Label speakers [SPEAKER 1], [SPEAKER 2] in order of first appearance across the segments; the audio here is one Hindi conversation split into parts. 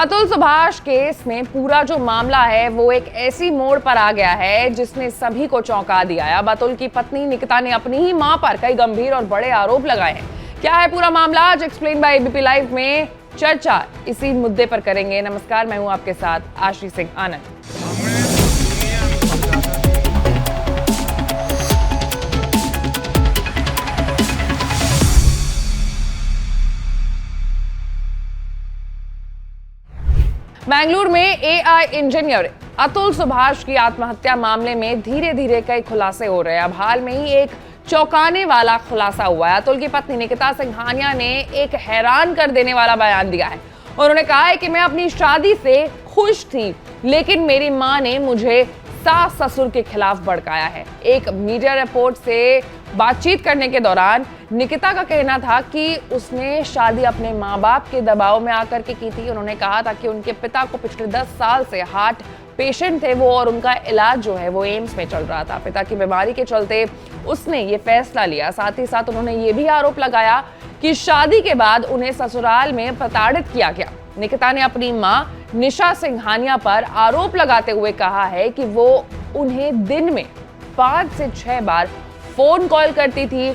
[SPEAKER 1] अतुल सुभाष केस में पूरा जो मामला है वो एक ऐसी मोड़ पर आ गया है जिसने सभी को चौंका दिया है। अब अतुल की पत्नी निकिता ने अपनी ही मां पर कई गंभीर और बड़े आरोप लगाए हैं। क्या है पूरा मामला, आज एक्सप्लेन बाय एबीपी लाइव में चर्चा इसी मुद्दे पर करेंगे। नमस्कार, मैं हूं आपके साथ आशी सिंह आनंद। बेंगलुरु में एआई इंजीनियर अतुल सुभाष की आत्महत्या मामले में धीरे धीरे कई खुलासे हो रहे हैं। अब हाल में ही एक चौंकाने वाला खुलासा हुआ है। अतुल की पत्नी निकिता सिंघानिया ने एक हैरान कर देने वाला बयान दिया है। उन्होंने कहा है कि मैं अपनी शादी से खुश थी, लेकिन मेरी मां ने मुझे सास ससुर के खिलाफ भड़काया है। एक मीडिया रिपोर्ट से बातचीत करने के दौरान निकिता का कहना था कि उसने शादी अपने माँ बाप के दबाव में आकर के की थी। उन्होंने कहा था कि उनके पिता को पिछले 10 साल से हार्ट पेशेंट थे वो, और उनका इलाज जो है वो एम्स में चल रहा था। पिता की बीमारी के चलते उसने ये फैसला लिया। साथ ही साथ उन्होंने ये भी आरोप लगाया कि शादी के बाद उन्हें ससुराल में प्रताड़ित किया गया। निकिता ने अपनी मां निशा सिंघानिया पर आरोप लगाते हुए कहा है कि वो उन्हें दिन में 5 से 6 बार फोन कॉल करती थी,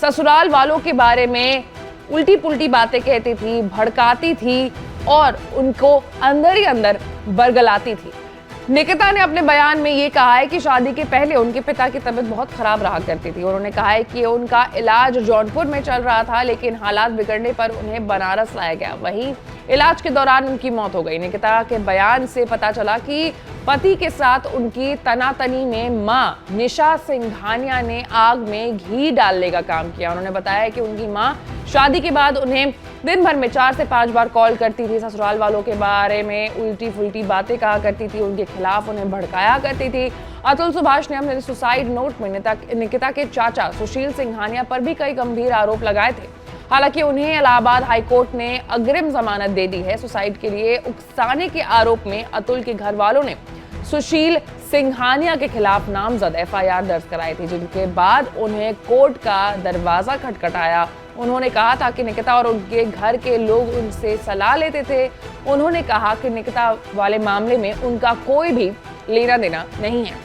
[SPEAKER 1] ससुराल वालों के बारे में उल्टी पुल्टी बातें कहती थी, भड़काती थी और उनको अंदर ही अंदर बरगलाती थी। निकिता ने अपने बयान में ये कहा है कि शादी के पहले उनके पिता की तबीयत बहुत खराब रहा करती थी। उन्होंने कहा है कि उनका इलाज जौनपुर में चल रहा था, लेकिन हालात बिगड़ने पर उन्हें बनारस लाया गया। वहीं इलाज के दौरान उनकी मौत हो गई। निकिता के बयान से पता चला कि पति के साथ उनकी तनातनी में मां निशा सिंघानिया ने आग में घी डालने का काम किया। उन्होंने बताया कि उनकी मां शादी के बाद उन्हें दिन भर में 4 से 5 बार कॉल करती थी, ससुराल वालों के बारे में उल्टी फुल्टी बातें कहा करती थी, उनके खिलाफ उन्हें भड़काया करती थी। अतुल सुभाष ने अपने सुसाइड नोट में निकिता के चाचा सुशील सिंघानिया पर भी कई गंभीर आरोप लगाए थे। हालांकि उन्हें इलाहाबाद हाईकोर्ट ने अग्रिम जमानत दे दी है। सुसाइड के लिए उकसाने के आरोप में अतुल के घर वालों ने सुशील सिंघानिया के खिलाफ नामजद एफआईआर दर्ज कराई थी, जिनके बाद उन्हें कोर्ट का दरवाजा खटखटाया। उन्होंने कहा था कि निकिता और उनके घर के लोग उनसे सलाह लेते थे। उन्होंने कहा कि निकिता वाले मामले में उनका कोई भी लेना देना नहीं है।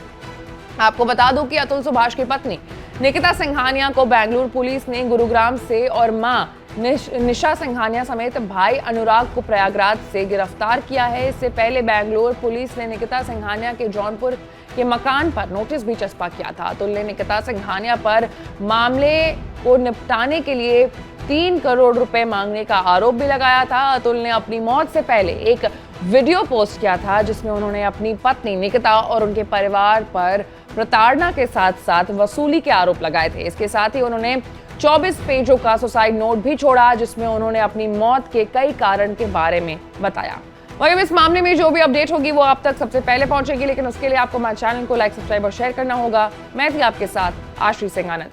[SPEAKER 1] आपको बता दूं कि अतुल सुभाष की पत्नी निकिता सिंघानिया को बेंगलुरु पुलिस ने गुरुग्राम से और मां निशा सिंघानिया समेत भाई अनुराग को प्रयागराज से गिरफ्तार किया है। इससे पहले बेंगलुरु पुलिस ने निकिता सिंघानिया के जौनपुर के मकान पर नोटिस भी चस्पा किया था। अतुल ने निकिता सिंघानिया पर मामले को निपटाने के लिए 3 करोड़ रुपए मांगने का आरोप भी लगाया था। अतुल ने अपनी मौत से पहले एक वीडियो पोस्ट किया था जिसमें उन्होंने अपनी पत्नी निकिता और उनके परिवार पर प्रताड़ना के साथ साथ वसूली के आरोप लगाए थे। इसके साथ ही उन्होंने 24 पेजों का सुसाइड नोट भी छोड़ा, जिसमें उन्होंने अपनी मौत के कई कारण के बारे में बताया। वहीं इस मामले में जो भी अपडेट होगी वो आप तक सबसे पहले पहुंचेगी, लेकिन उसके लिए आपको हमारे चैनल को लाइक, सब्सक्राइब और शेयर करना होगा। मैं थी आपके साथ आशी सिंह आनंद।